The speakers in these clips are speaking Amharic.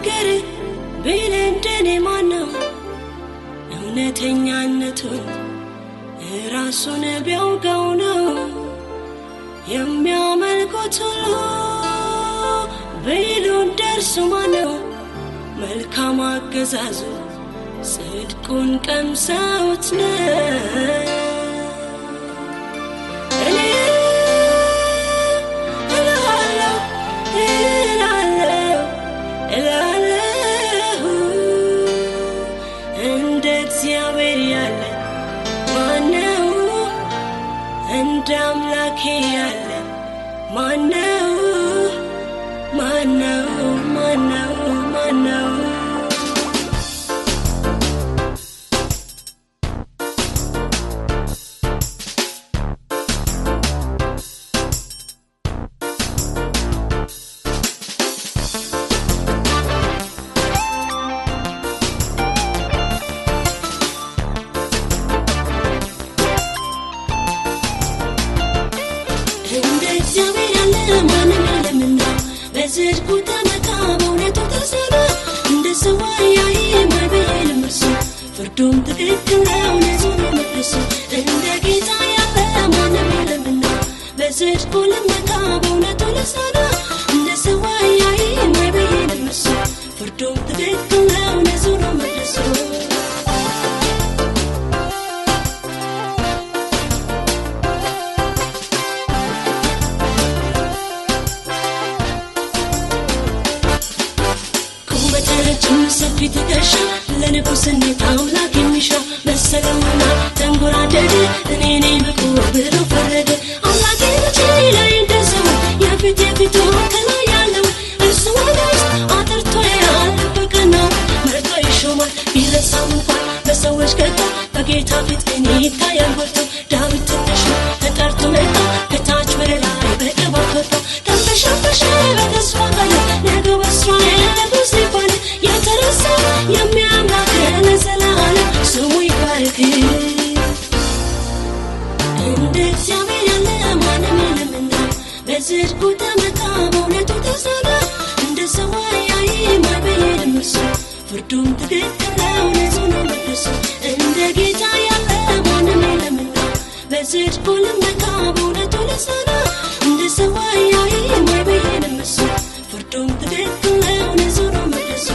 ልናገር ቢል እንደኔ ማነው እውነተኛነቱን ራሱን ቢያውቀው ነው የሚያመልኩት ሁሉ ቢሉ እንደርሱ ማነው መልካም አገዛዙ ጽድቁን ቀምሰውት ነው እንደ እግዚአብሔር ያለ ማነው እንደ አምላኬ ያለ ማነው ማነው ማነው ማነው በጽድቁ ተመካ በእውነቱ ተሰራ እንደ ሰው አያይም አይበይልም እርሱ ፍርዱም ትክክል ነው ንጹህ ነው መቅደሱ እንደ ጌታ ያለ ማንም የለምና በጽድቁ ልመካ በእውነቱ ልሰራ እንደ ሰው አያይም አይበይልም እርሱ ፍርዱም ትክክል ነው ንጹህ ነው መቅደሱ ሰፊ ትከሻ ለንጉስነት አምላክ የሚሻ መሰለውና ተንጎራደደ እኔ ነኝ ብቁ ብሎ ፈረደ አምላኬ መቼ ላይ እንደሰው የፊቱ ከላይ ያለው እርሱ ወደ ውስጥ አጥርቶ ያልበቀናው መርጦ ይሾማል ቢረሳም እንኳን በሰዎች ገታ በጌታ ፊት ግን ይታያል ጎልቶ ዳዊት ትንሽ ተጠርቶ መጣ ከታች ወደ ላይ በቅባት ወጣ ተንበሻበሸ በተስፋ ቃል ነገ በእስራኤል ንጉስ ይባል የተረሳ የሚያምላክ ለዘላለም ስሙ ይባረክ እንደ እግዚአብሔር ያለ ማንም የለምና በጽድቁ ተመካ በእውነቱ ተሰራ እንደ ሰው አያይም አይበይልም እርሱ ፍርዱም ትክክል ነው ንጹህ ነው መቅደሱ እንደ ጌታ ያለ ማንም የለምና በጽድቁ ልመካ በእውነቱ ልሰራ እንደ ሰው አያይም አይበይልም እርሱ ፍርዱም ትክክል ነው ንጹህ ነው መቅደሱ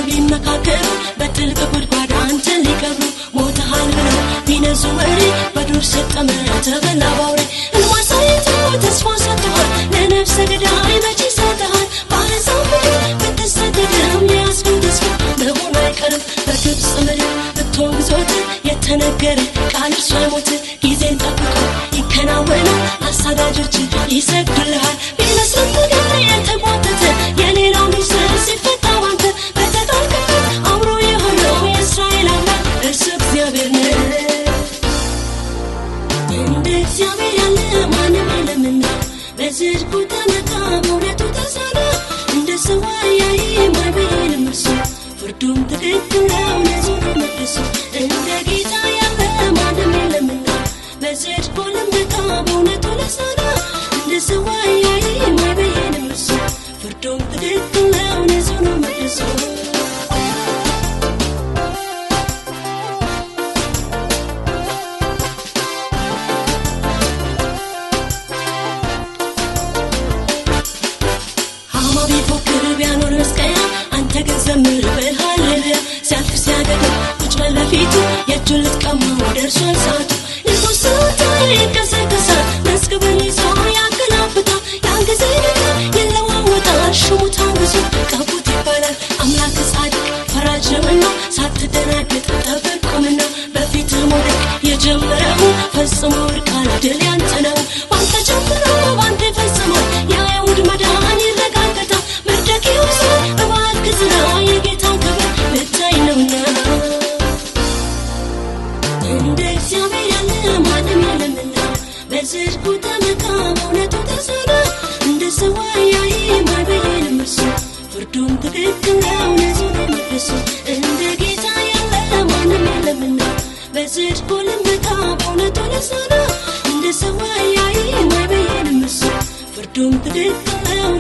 ቢመካከሩ በጥልቅ ጉድጓድ አንተን ሊቀብሩ ሞተሃል ብለው ቢነዙ ወሬ በዱር ሰጠመ ተበላ ባውሬ እንማሳየተው ተስፋ ሰጥተዋል ለነፍሰ ገዳይ መቼ ሰጥተሃል ባለዛው ብትሰደድም የያዝከው ተስፋ መሆኑ አይቀርም በግብፅ ምድር ብትሆን ግዞት የተነገረ ቃል እርሱ አይሞት ጊዜን ጠብቆ ይከናወናል አሳዳጆች ይሰግዱልሃል ቢመስልም ነገር የተጓተተ የሌላው ምስል ሲፈታ ባንተ አብሮ የሆነው የእስራኤል አምላክ እርሱ እግዚአብሔር ነው እንደ እግዚአብሔር ያለ ማንም የለምና በጽድቁ ተመካ በእውነቱ ተሰራ እንደ ሰው አያይም አይበይልም እርሱ ፍርዱም ትክክል ነው ንጹህ ነው መቅደሱ እንደ ጌታ ያለ ማንም የለምና በጽድቁ ልመካ በእውነቱ ልሰራ እንደ ሰው አያይም አይበይልም እርሱ ፍርዱም ትክክል ነው ንጹህ ነው መቅደሱ ቢያኖር መስቀያ አንተ ግን ዘምር በሃሌሉያ ሲያልፍ ሲያገዳ ቁጭ በል በፊቱ የእጁን ልትቀማው ደርሷል ሰዓቱ ንጉሥ ይንቀሳቀሳል መዝገብን ይዞ ያገላብጣል ያን ጊዜ ነገር ይለዋወጣል ሹሙ ታንግሶ ቀቡት ይባላል አምላክ ጻድቅ ፈራጅ ነውና ሳትደናገጥ ጠብቅ ቁምና በፊትህ መውደቅ የጀመረው ፈጽሞ ወድቃል ድል ያንተ ነው ባንተ ጀምሮ ባንተ ፈጽሟል የአይሁድ መዳን ይረጋገጣል መርደኪዮስ እባክህ ዝራ የጌታን ክብር ልታይ ነውና እንደ እግዚአብሔር ያለ ማንም የለምና በጽድቁ ተመካ በእውነቱ ተሰራ እንደ ሰው አያይም አይበይልም እርሱ ፍርዱም ትክክል ነው ንጹህ ነው መቅደሱ እንደ ጌታ በጽድቁ ልመካ በእውነቱ ልጽና እንደ ሰው አያይም አይበይንም እሱ ፍርዱም ትክክል ነው